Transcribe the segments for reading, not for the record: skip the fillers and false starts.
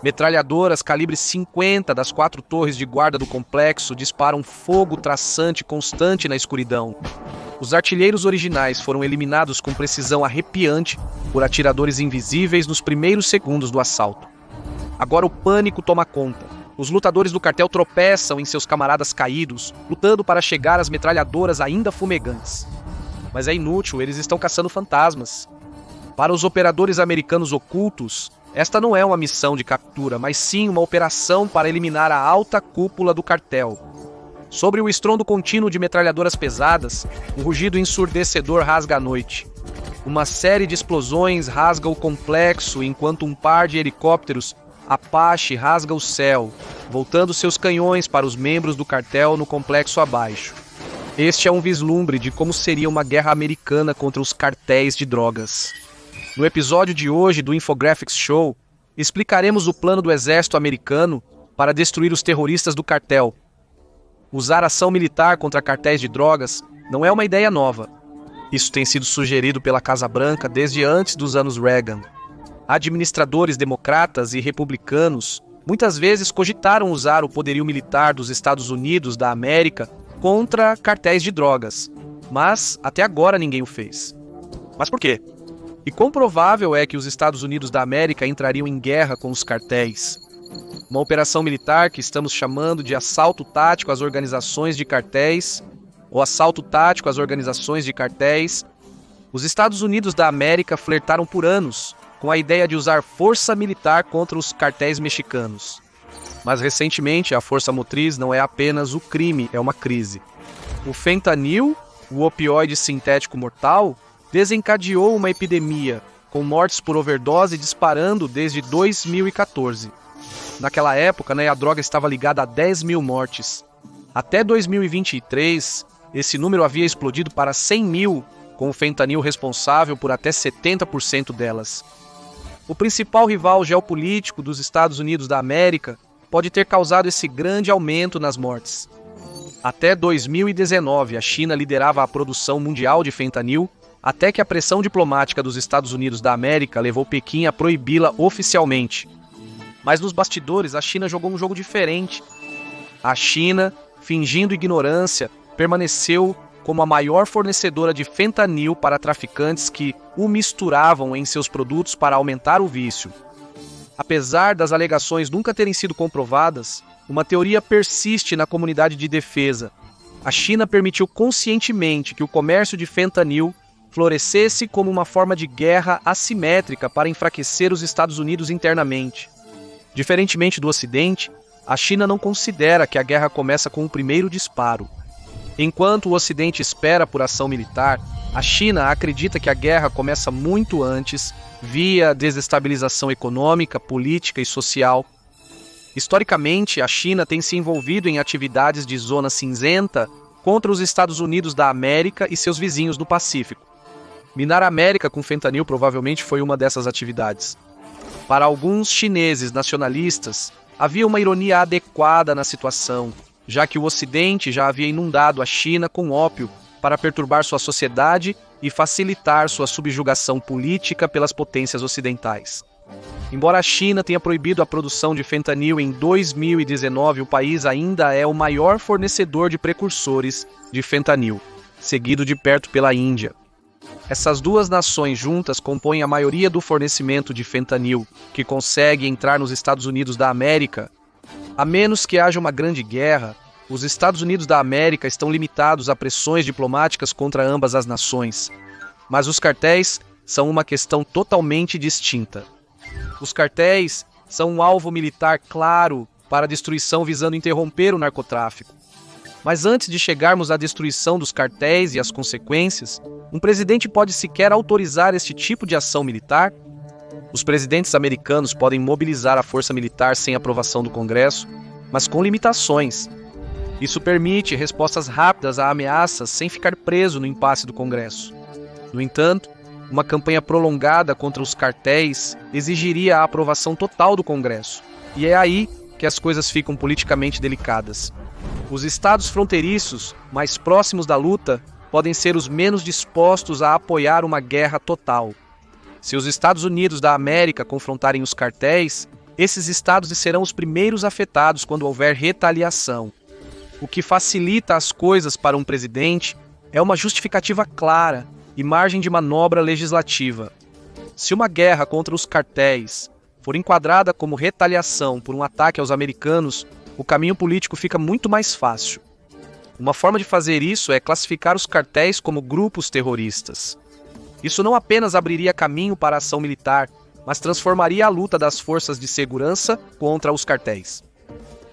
Metralhadoras calibre 50 das 4 torres de guarda do complexo disparam fogo traçante constante na escuridão. Os artilheiros originais foram eliminados com precisão arrepiante por atiradores invisíveis nos primeiros segundos do assalto. Agora o pânico toma conta. Os lutadores do cartel tropeçam em seus camaradas caídos, lutando para chegar às metralhadoras ainda fumegantes. Mas é inútil, eles estão caçando fantasmas. Para os operadores americanos ocultos, esta não é uma missão de captura, mas sim uma operação para eliminar a alta cúpula do cartel. Sobre o estrondo contínuo de metralhadoras pesadas, um rugido ensurdecedor rasga a noite. Uma série de explosões rasga o complexo enquanto um par de helicópteros Apache rasga o céu, voltando seus canhões para os membros do cartel no complexo abaixo. Este é um vislumbre de como seria uma guerra americana contra os cartéis de drogas. No episódio de hoje do Infographics Show, explicaremos o plano do exército americano para destruir os terroristas do cartel. Usar ação militar contra cartéis de drogas não é uma ideia nova. Isso tem sido sugerido pela Casa Branca desde antes dos anos Reagan. Administradores democratas e republicanos muitas vezes cogitaram usar o poderio militar dos Estados Unidos da América contra cartéis de drogas, mas até agora ninguém o fez. Mas por quê? E quão provável é que os Estados Unidos da América entrariam em guerra com os cartéis? Uma operação militar que estamos chamando de assalto tático às organizações de cartéis, ou assalto tático às organizações de cartéis. Os Estados Unidos da América flertaram por anos com a ideia de usar força militar contra os cartéis mexicanos. Mas recentemente a força motriz não é apenas o crime, é uma crise. O fentanil, o opioide sintético mortal, desencadeou uma epidemia, com mortes por overdose disparando desde 2014. Naquela época, a droga estava ligada a 10 mil mortes. Até 2023, esse número havia explodido para 100 mil, com o fentanil responsável por até 70% delas. O principal rival geopolítico dos Estados Unidos da América pode ter causado esse grande aumento nas mortes. Até 2019, a China liderava a produção mundial de fentanil, até que a pressão diplomática dos Estados Unidos da América levou Pequim a proibi-la oficialmente. Mas nos bastidores, a China jogou um jogo diferente. A China, fingindo ignorância, permaneceu como a maior fornecedora de fentanil para traficantes que o misturavam em seus produtos para aumentar o vício. Apesar das alegações nunca terem sido comprovadas, uma teoria persiste na comunidade de defesa. A China permitiu conscientemente que o comércio de fentanil florescesse como uma forma de guerra assimétrica para enfraquecer os Estados Unidos internamente. Diferentemente do Ocidente, a China não considera que a guerra começa com o primeiro disparo. Enquanto o Ocidente espera por ação militar, a China acredita que a guerra começa muito antes, via desestabilização econômica, política e social. Historicamente, a China tem se envolvido em atividades de zona cinzenta contra os Estados Unidos da América e seus vizinhos do Pacífico. Minar a América com fentanil provavelmente foi uma dessas atividades. Para alguns chineses nacionalistas, havia uma ironia adequada na situação, já que o Ocidente já havia inundado a China com ópio para perturbar sua sociedade e facilitar sua subjugação política pelas potências ocidentais. Embora a China tenha proibido a produção de fentanil em 2019, o país ainda é o maior fornecedor de precursores de fentanil, seguido de perto pela Índia. Essas duas nações juntas compõem a maioria do fornecimento de fentanil que consegue entrar nos Estados Unidos da América. A menos que haja uma grande guerra, os Estados Unidos da América estão limitados a pressões diplomáticas contra ambas as nações. Mas os cartéis são uma questão totalmente distinta. Os cartéis são um alvo militar claro para a destruição visando interromper o narcotráfico. Mas antes de chegarmos à destruição dos cartéis e as consequências, um presidente pode sequer autorizar este tipo de ação militar? Os presidentes americanos podem mobilizar a força militar sem aprovação do Congresso, mas com limitações. Isso permite respostas rápidas a ameaças sem ficar preso no impasse do Congresso. No entanto, uma campanha prolongada contra os cartéis exigiria a aprovação total do Congresso, e é aí que as coisas ficam politicamente delicadas. Os estados fronteiriços, mais próximos da luta, podem ser os menos dispostos a apoiar uma guerra total. Se os Estados Unidos da América confrontarem os cartéis, Esses estados serão os primeiros afetados quando houver retaliação. O que facilita as coisas para um presidente é uma justificativa clara e margem de manobra legislativa. Se uma guerra contra os cartéis for enquadrada como retaliação por um ataque aos americanos, o caminho político fica muito mais fácil. Uma forma de fazer isso é classificar os cartéis como grupos terroristas. Isso não apenas abriria caminho para a ação militar, mas transformaria a luta das forças de segurança contra os cartéis.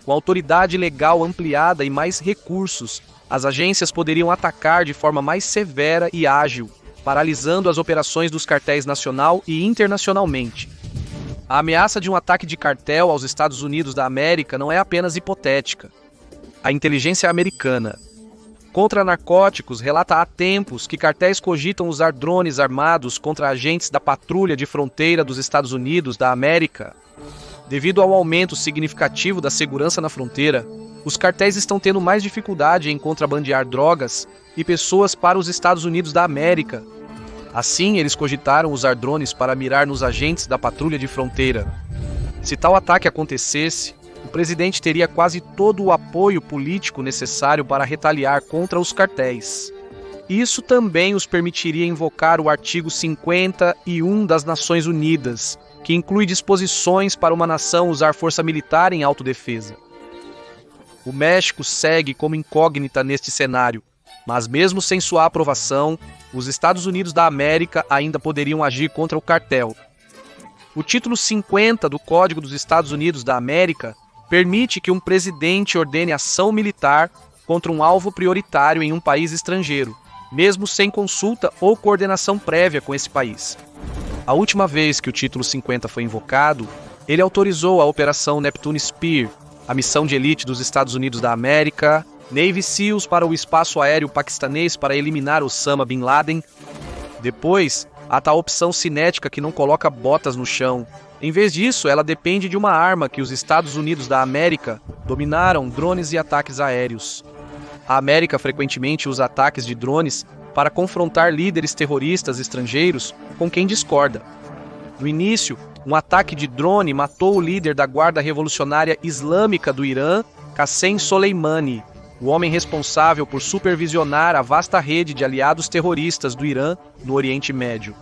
Com autoridade legal ampliada e mais recursos, as agências poderiam atacar de forma mais severa e ágil, paralisando as operações dos cartéis nacional e internacionalmente. A ameaça de um ataque de cartel aos Estados Unidos da América não é apenas hipotética. A inteligência americana contra narcóticos relata há tempos que cartéis cogitam usar drones armados contra agentes da patrulha de fronteira dos Estados Unidos da América. Devido ao aumento significativo da segurança na fronteira, os cartéis estão tendo mais dificuldade em contrabandear drogas e pessoas para os Estados Unidos da América. Assim, eles cogitaram usar drones para mirar nos agentes da patrulha de fronteira. Se tal ataque acontecesse, o presidente teria quase todo o apoio político necessário para retaliar contra os cartéis. Isso também os permitiria invocar o artigo 51 das Nações Unidas, que inclui disposições para uma nação usar força militar em autodefesa. O México segue como incógnita neste cenário, mas mesmo sem sua aprovação, os Estados Unidos da América ainda poderiam agir contra o cartel. O título 50 do Código dos Estados Unidos da América permite que um presidente ordene ação militar contra um alvo prioritário em um país estrangeiro, mesmo sem consulta ou coordenação prévia com esse país. A última vez que o título 50 foi invocado, ele autorizou a Operação Neptune Spear, a missão de elite dos Estados Unidos da América, Navy SEALs para o espaço aéreo paquistanês para eliminar Osama Bin Laden. Depois, há tal opção cinética que não coloca botas no chão. Em vez disso, ela depende de uma arma que os Estados Unidos da América dominaram, drones e ataques aéreos. A América frequentemente usa ataques de drones para confrontar líderes terroristas estrangeiros com quem discorda. No início, um ataque de drone matou o líder da Guarda Revolucionária Islâmica do Irã, Qassem Soleimani, o homem responsável por supervisionar a vasta rede de aliados terroristas do Irã no Oriente Médio.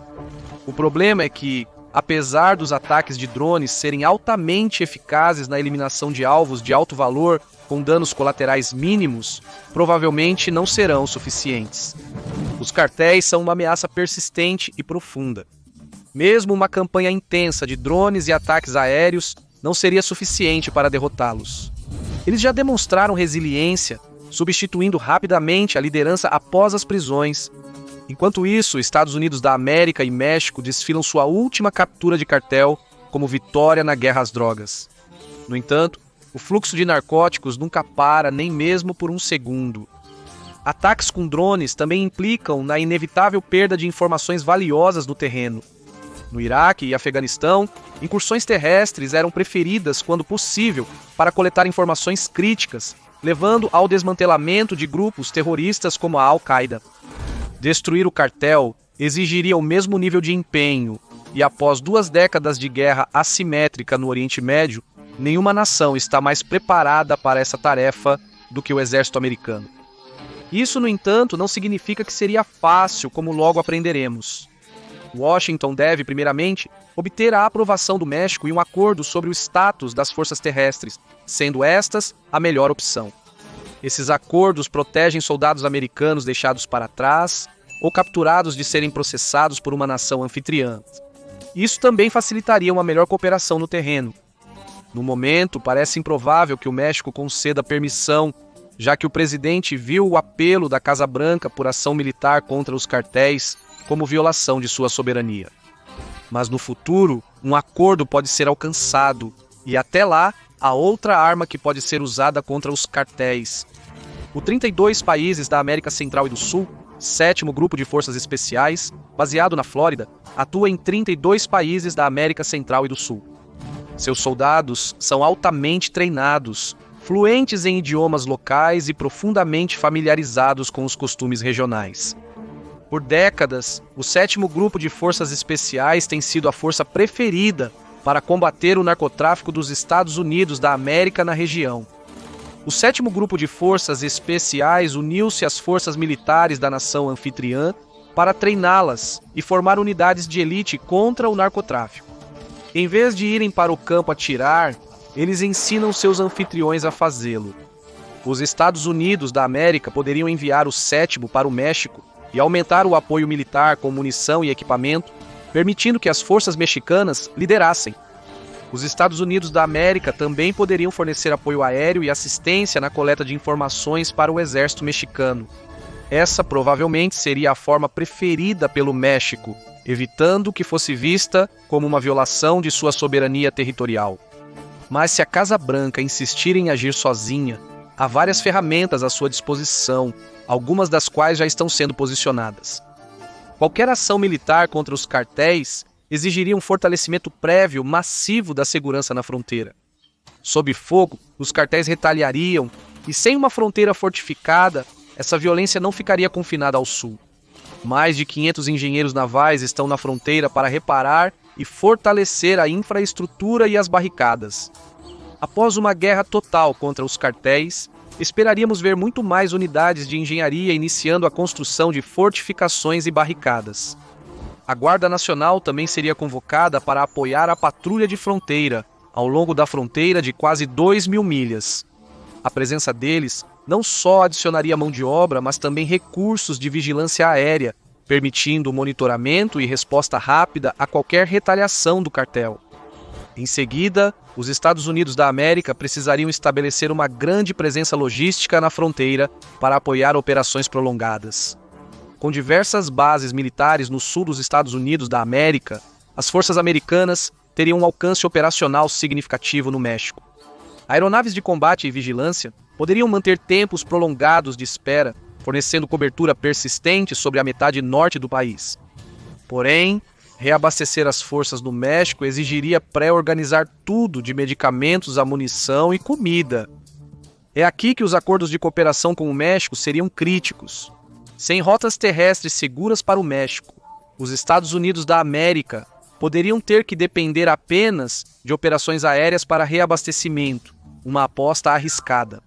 O problema é que, apesar dos ataques de drones serem altamente eficazes na eliminação de alvos de alto valor com danos colaterais mínimos, provavelmente não serão suficientes. Os cartéis são uma ameaça persistente e profunda. Mesmo uma campanha intensa de drones e ataques aéreos não seria suficiente para derrotá-los. Eles já demonstraram resiliência, substituindo rapidamente a liderança após as prisões. Enquanto isso, Estados Unidos da América e México desfilam sua última captura de cartel como vitória na guerra às drogas. No entanto, o fluxo de narcóticos nunca para nem mesmo por um segundo. Ataques com drones também implicam na inevitável perda de informações valiosas no terreno. No Iraque e Afeganistão, incursões terrestres eram preferidas quando possível para coletar informações críticas, levando ao desmantelamento de grupos terroristas como a Al-Qaeda. Destruir o cartel exigiria o mesmo nível de empenho, e após 2 décadas de guerra assimétrica no Oriente Médio, nenhuma nação está mais preparada para essa tarefa do que o exército americano. Isso, no entanto, não significa que seria fácil, como logo aprenderemos. Washington deve, primeiramente, obter a aprovação do México e um acordo sobre o status das forças terrestres, sendo estas a melhor opção. Esses acordos protegem soldados americanos deixados para trás ou capturados de serem processados por uma nação anfitriã. Isso também facilitaria uma melhor cooperação no terreno. No momento, parece improvável que o México conceda permissão, já que o presidente viu o apelo da Casa Branca por ação militar contra os cartéis como violação de sua soberania. Mas no futuro, um acordo pode ser alcançado, e até lá, há outra arma que pode ser usada contra os cartéis. Os 32 países da América Central e do Sul, 7º Grupo de Forças Especiais, baseado na Flórida, atua em 32 países da América Central e do Sul. Seus soldados são altamente treinados, fluentes em idiomas locais e profundamente familiarizados com os costumes regionais. Por décadas, o 7º Grupo de Forças Especiais tem sido a força preferida para combater o narcotráfico dos Estados Unidos da América na região. O 7º Grupo de Forças Especiais uniu-se às forças militares da nação anfitriã para treiná-las e formar unidades de elite contra o narcotráfico. Em vez de irem para o campo atirar, eles ensinam seus anfitriões a fazê-lo. Os Estados Unidos da América poderiam enviar o 7º para o México e aumentar o apoio militar com munição e equipamento, permitindo que as forças mexicanas liderassem. Os Estados Unidos da América também poderiam fornecer apoio aéreo e assistência na coleta de informações para o exército mexicano. Essa provavelmente seria a forma preferida pelo México, evitando que fosse vista como uma violação de sua soberania territorial. Mas se a Casa Branca insistir em agir sozinha, há várias ferramentas à sua disposição, algumas das quais já estão sendo posicionadas. Qualquer ação militar contra os cartéis exigiria um fortalecimento prévio massivo da segurança na fronteira. Sob fogo, os cartéis retaliariam, e sem uma fronteira fortificada, essa violência não ficaria confinada ao sul. Mais de 500 engenheiros navais estão na fronteira para reparar e fortalecer a infraestrutura e as barricadas. Após uma guerra total contra os cartéis, esperaríamos ver muito mais unidades de engenharia iniciando a construção de fortificações e barricadas. A Guarda Nacional também seria convocada para apoiar a patrulha de fronteira, ao longo da fronteira de quase 2.000 milhas. A presença deles não só adicionaria mão de obra, mas também recursos de vigilância aérea, permitindo o monitoramento e resposta rápida a qualquer retaliação do cartel. Em seguida, os Estados Unidos da América precisariam estabelecer uma grande presença logística na fronteira para apoiar operações prolongadas. Com diversas bases militares no sul dos Estados Unidos da América, as forças americanas teriam um alcance operacional significativo no México. Aeronaves de combate e vigilância poderiam manter tempos prolongados de espera, fornecendo cobertura persistente sobre a metade norte do país. Porém, reabastecer as forças no México exigiria pré-organizar tudo de medicamentos a munição e comida. É aqui que os acordos de cooperação com o México seriam críticos. Sem rotas terrestres seguras para o México, os Estados Unidos da América poderiam ter que depender apenas de operações aéreas para reabastecimento, uma aposta arriscada.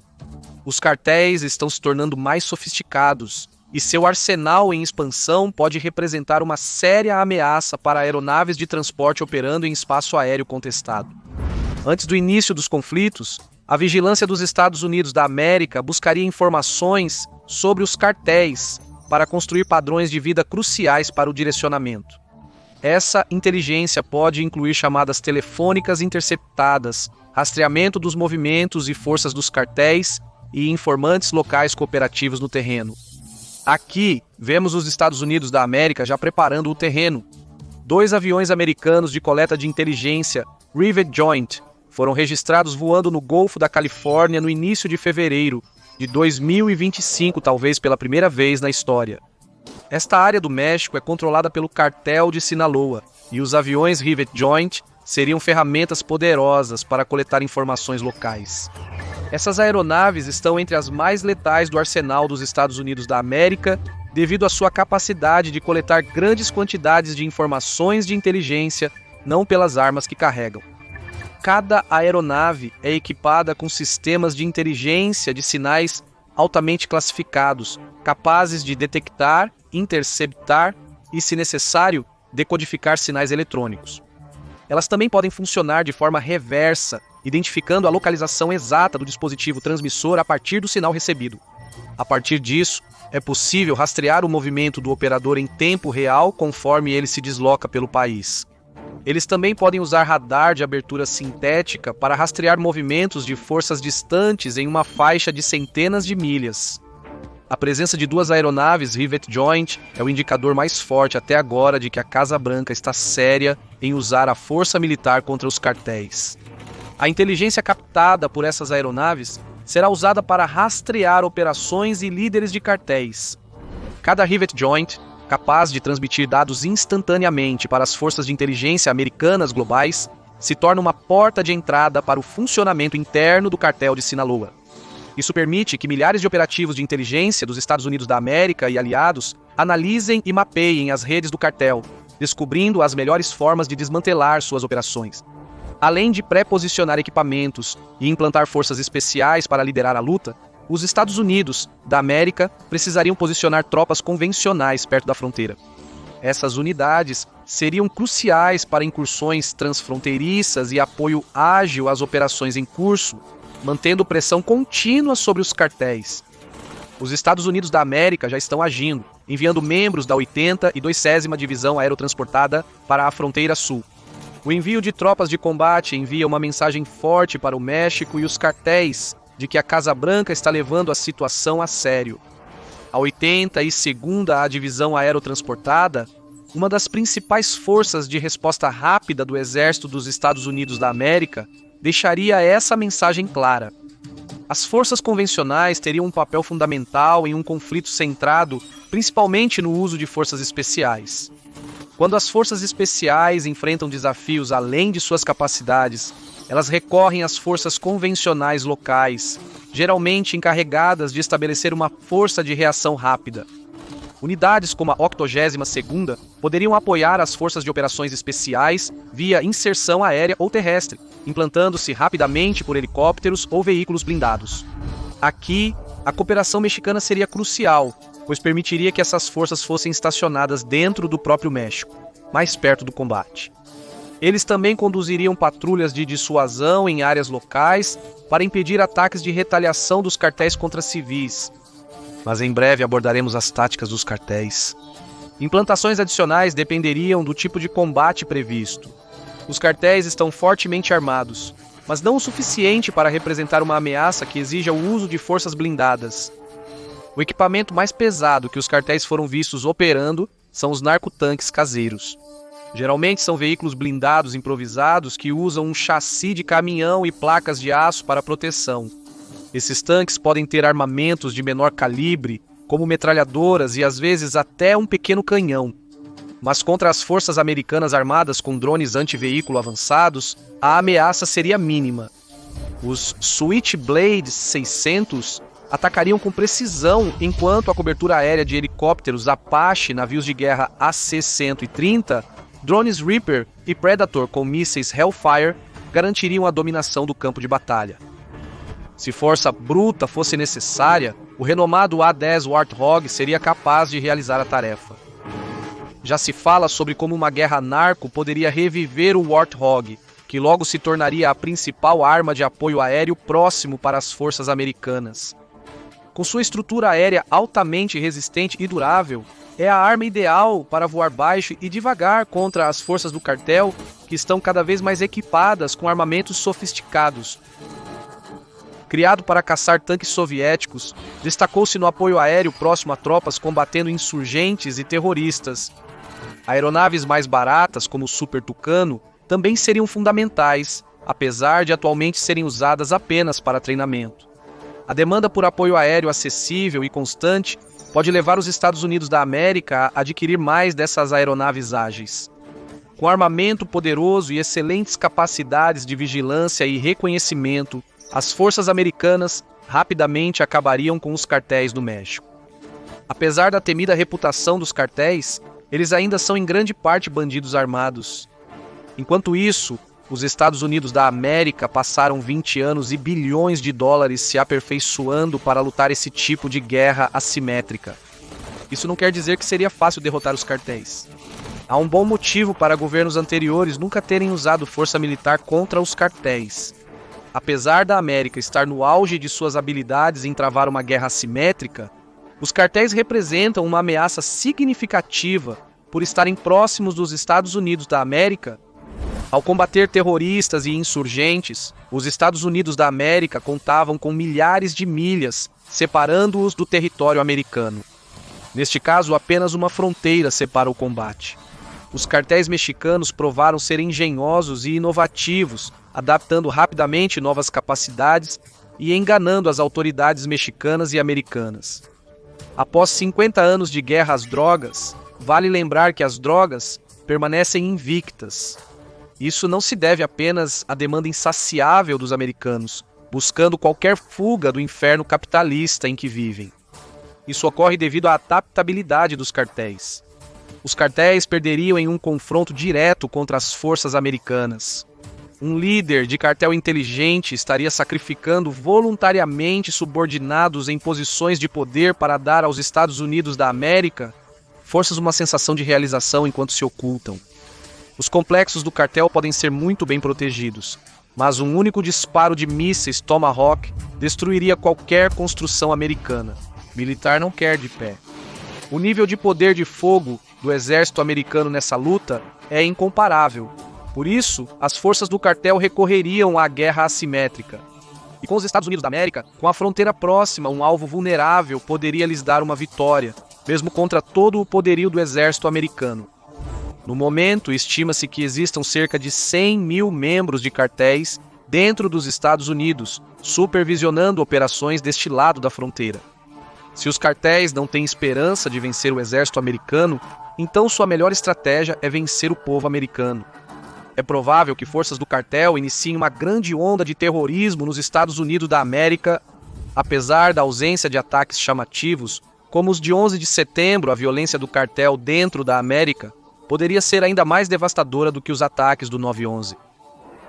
Os cartéis estão se tornando mais sofisticados e seu arsenal em expansão pode representar uma séria ameaça para aeronaves de transporte operando em espaço aéreo contestado. Antes do início dos conflitos, a vigilância dos Estados Unidos da América buscaria informações sobre os cartéis para construir padrões de vida cruciais para o direcionamento. Essa inteligência pode incluir chamadas telefônicas interceptadas, rastreamento dos movimentos e forças dos cartéis e informantes locais cooperativos no terreno. Aqui, vemos os Estados Unidos da América já preparando o terreno. 2 aviões americanos de coleta de inteligência, Rivet Joint, foram registrados voando no Golfo da Califórnia no início de fevereiro de 2025, talvez pela primeira vez na história. Esta área do México é controlada pelo cartel de Sinaloa, e os aviões Rivet Joint seriam ferramentas poderosas para coletar informações locais. Essas aeronaves estão entre as mais letais do arsenal dos Estados Unidos da América, devido à sua capacidade de coletar grandes quantidades de informações de inteligência, não pelas armas que carregam. Cada aeronave é equipada com sistemas de inteligência de sinais altamente classificados, capazes de detectar, interceptar e, se necessário, decodificar sinais eletrônicos. Elas também podem funcionar de forma reversa, identificando a localização exata do dispositivo transmissor a partir do sinal recebido. A partir disso, é possível rastrear o movimento do operador em tempo real conforme ele se desloca pelo país. Eles também podem usar radar de abertura sintética para rastrear movimentos de forças distantes em uma faixa de centenas de milhas. A presença de 2 aeronaves Rivet Joint é o indicador mais forte até agora de que a Casa Branca está séria em usar a força militar contra os cartéis. A inteligência captada por essas aeronaves será usada para rastrear operações e líderes de cartéis. Cada Rivet Joint, capaz de transmitir dados instantaneamente para as forças de inteligência americanas globais, se torna uma porta de entrada para o funcionamento interno do cartel de Sinaloa. Isso permite que milhares de operativos de inteligência dos Estados Unidos da América e aliados analisem e mapeiem as redes do cartel, descobrindo as melhores formas de desmantelar suas operações. Além de pré-posicionar equipamentos e implantar forças especiais para liderar a luta, os Estados Unidos da América precisariam posicionar tropas convencionais perto da fronteira. Essas unidades seriam cruciais para incursões transfronteiriças e apoio ágil às operações em curso, mantendo pressão contínua sobre os cartéis. Os Estados Unidos da América já estão agindo, enviando membros da 80ª e 2ª Divisão Aerotransportada para a fronteira sul. O envio de tropas de combate envia uma mensagem forte para o México e os cartéis de que a Casa Branca está levando a situação a sério. A 82ª Divisão Aerotransportada, uma das principais forças de resposta rápida do Exército dos Estados Unidos da América, deixaria essa mensagem clara. As forças convencionais teriam um papel fundamental em um conflito centrado principalmente no uso de forças especiais. Quando as forças especiais enfrentam desafios além de suas capacidades, elas recorrem às forças convencionais locais, geralmente encarregadas de estabelecer uma força de reação rápida. Unidades como a 82ª poderiam apoiar as forças de operações especiais via inserção aérea ou terrestre, implantando-se rapidamente por helicópteros ou veículos blindados. Aqui, a cooperação mexicana seria crucial, pois permitiria que essas forças fossem estacionadas dentro do próprio México, mais perto do combate. Eles também conduziriam patrulhas de dissuasão em áreas locais para impedir ataques de retaliação dos cartéis contra civis. Mas em breve abordaremos as táticas dos cartéis. Implantações adicionais dependeriam do tipo de combate previsto. Os cartéis estão fortemente armados, mas não o suficiente para representar uma ameaça que exija o uso de forças blindadas. O equipamento mais pesado que os cartéis foram vistos operando são os narcotanques caseiros. Geralmente são veículos blindados improvisados que usam um chassi de caminhão e placas de aço para proteção. Esses tanques podem ter armamentos de menor calibre, como metralhadoras e às vezes até um pequeno canhão. Mas contra as forças americanas armadas com drones anti-veículo avançados, a ameaça seria mínima. Os Switchblade 600 atacariam com precisão, enquanto a cobertura aérea de helicópteros Apache, navios de guerra AC-130, drones Reaper e Predator com mísseis Hellfire garantiriam a dominação do campo de batalha. Se força bruta fosse necessária, o renomado A-10 Warthog seria capaz de realizar a tarefa. Já se fala sobre como uma guerra narco poderia reviver o Warthog, que logo se tornaria a principal arma de apoio aéreo próximo para as forças americanas. Com sua estrutura aérea altamente resistente e durável, é a arma ideal para voar baixo e devagar contra as forças do cartel, que estão cada vez mais equipadas com armamentos sofisticados. Criado para caçar tanques soviéticos, destacou-se no apoio aéreo próximo a tropas combatendo insurgentes e terroristas. Aeronaves mais baratas, como o Super Tucano, também seriam fundamentais, apesar de atualmente serem usadas apenas para treinamento. A demanda por apoio aéreo acessível e constante pode levar os Estados Unidos da América a adquirir mais dessas aeronaves ágeis. Com armamento poderoso e excelentes capacidades de vigilância e reconhecimento, as forças americanas rapidamente acabariam com os cartéis do México. Apesar da temida reputação dos cartéis, eles ainda são em grande parte bandidos armados. Enquanto isso, os Estados Unidos da América passaram 20 anos e bilhões de dólares se aperfeiçoando para lutar esse tipo de guerra assimétrica. Isso não quer dizer que seria fácil derrotar os cartéis. Há um bom motivo para governos anteriores nunca terem usado força militar contra os cartéis. Apesar da América estar no auge de suas habilidades em travar uma guerra assimétrica, os cartéis representam uma ameaça significativa por estarem próximos dos Estados Unidos da América. Ao combater terroristas e insurgentes, os Estados Unidos da América contavam com milhares de milhas separando-os do território americano. Neste caso, apenas uma fronteira separa o combate. Os cartéis mexicanos provaram ser engenhosos e inovativos, adaptando rapidamente novas capacidades e enganando as autoridades mexicanas e americanas. Após 50 anos de guerra às drogas, vale lembrar que as drogas permanecem invictas. Isso não se deve apenas à demanda insaciável dos americanos, buscando qualquer fuga do inferno capitalista em que vivem. Isso ocorre devido à adaptabilidade dos cartéis. Os cartéis perderiam em um confronto direto contra as forças americanas. Um líder de cartel inteligente estaria sacrificando voluntariamente subordinados em posições de poder para dar aos Estados Unidos da América forças uma sensação de realização enquanto se ocultam. Os complexos do cartel podem ser muito bem protegidos, mas um único disparo de mísseis Tomahawk destruiria qualquer construção americana. Militar não quer de pé. O nível de poder de fogo do exército americano nessa luta é incomparável. Por isso, as forças do cartel recorreriam à guerra assimétrica. E com os Estados Unidos da América, com a fronteira próxima, um alvo vulnerável poderia lhes dar uma vitória, mesmo contra todo o poderio do exército americano. No momento, estima-se que existam cerca de 100 mil membros de cartéis dentro dos Estados Unidos, supervisionando operações deste lado da fronteira. Se os cartéis não têm esperança de vencer o exército americano, então sua melhor estratégia é vencer o povo americano. É provável que forças do cartel iniciem uma grande onda de terrorismo nos Estados Unidos da América, apesar da ausência de ataques chamativos, como os de 11 de setembro. A violência do cartel dentro da América poderia ser ainda mais devastadora do que os ataques do 9/11.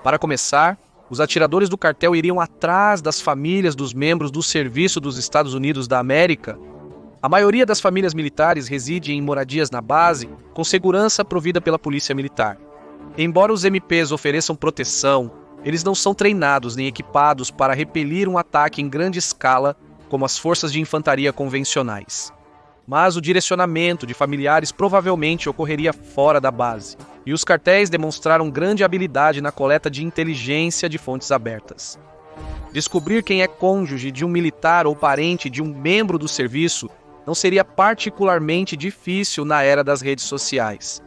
Para começar, os atiradores do cartel iriam atrás das famílias dos membros do Serviço dos Estados Unidos da América. A maioria das famílias militares reside em moradias na base, com segurança provida pela polícia militar. Embora os MPs ofereçam proteção, eles não são treinados nem equipados para repelir um ataque em grande escala como as forças de infantaria convencionais. Mas o direcionamento de familiares provavelmente ocorreria fora da base, e os cartéis demonstraram grande habilidade na coleta de inteligência de fontes abertas. Descobrir quem é cônjuge de um militar ou parente de um membro do serviço não seria particularmente difícil na era das redes sociais.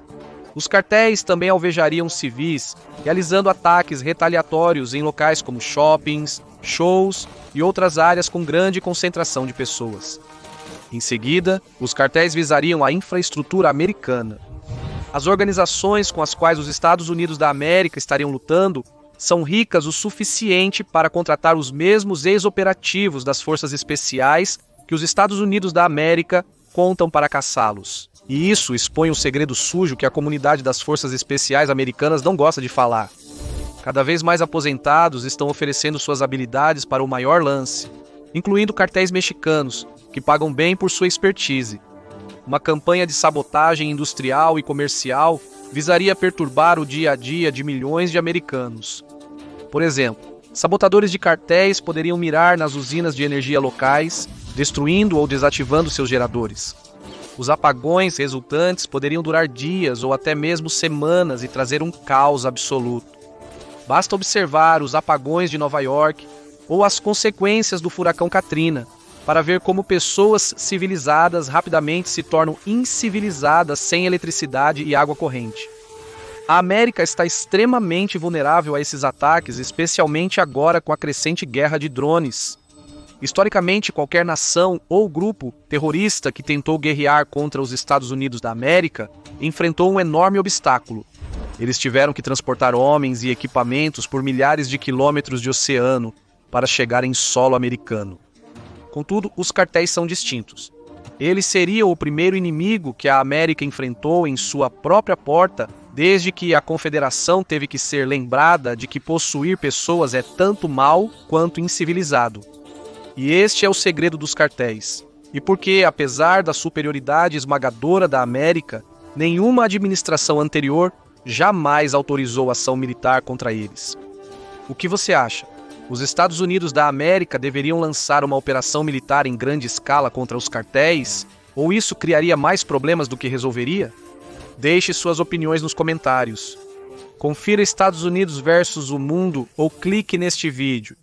Os cartéis também alvejariam civis, realizando ataques retaliatórios em locais como shoppings, shows e outras áreas com grande concentração de pessoas. Em seguida, os cartéis visariam a infraestrutura americana. As organizações com as quais os Estados Unidos da América estariam lutando são ricas o suficiente para contratar os mesmos ex-operativos das forças especiais que os Estados Unidos da América contam para caçá-los. E isso expõe um segredo sujo que a comunidade das forças especiais americanas não gosta de falar. Cada vez mais aposentados estão oferecendo suas habilidades para o maior lance, incluindo cartéis mexicanos, que pagam bem por sua expertise. Uma campanha de sabotagem industrial e comercial visaria perturbar o dia a dia de milhões de americanos. Por exemplo, sabotadores de cartéis poderiam mirar nas usinas de energia locais, destruindo ou desativando seus geradores. Os apagões resultantes poderiam durar dias ou até mesmo semanas e trazer um caos absoluto. Basta observar os apagões de Nova York ou as consequências do furacão Katrina para ver como pessoas civilizadas rapidamente se tornam incivilizadas sem eletricidade e água corrente. A América está extremamente vulnerável a esses ataques, especialmente agora com a crescente guerra de drones. Historicamente, qualquer nação ou grupo terrorista que tentou guerrear contra os Estados Unidos da América enfrentou um enorme obstáculo. Eles tiveram que transportar homens e equipamentos por milhares de quilômetros de oceano para chegar em solo americano. Contudo, os cartéis são distintos. Eles seriam o primeiro inimigo que a América enfrentou em sua própria porta, desde que a Confederação teve que ser lembrada de que possuir pessoas é tanto mal quanto incivilizado. E este é o segredo dos cartéis. E porque, apesar da superioridade esmagadora da América, nenhuma administração anterior jamais autorizou ação militar contra eles. O que você acha? Os Estados Unidos da América deveriam lançar uma operação militar em grande escala contra os cartéis? Ou isso criaria mais problemas do que resolveria? Deixe suas opiniões nos comentários. Confira Estados Unidos versus o Mundo ou clique neste vídeo.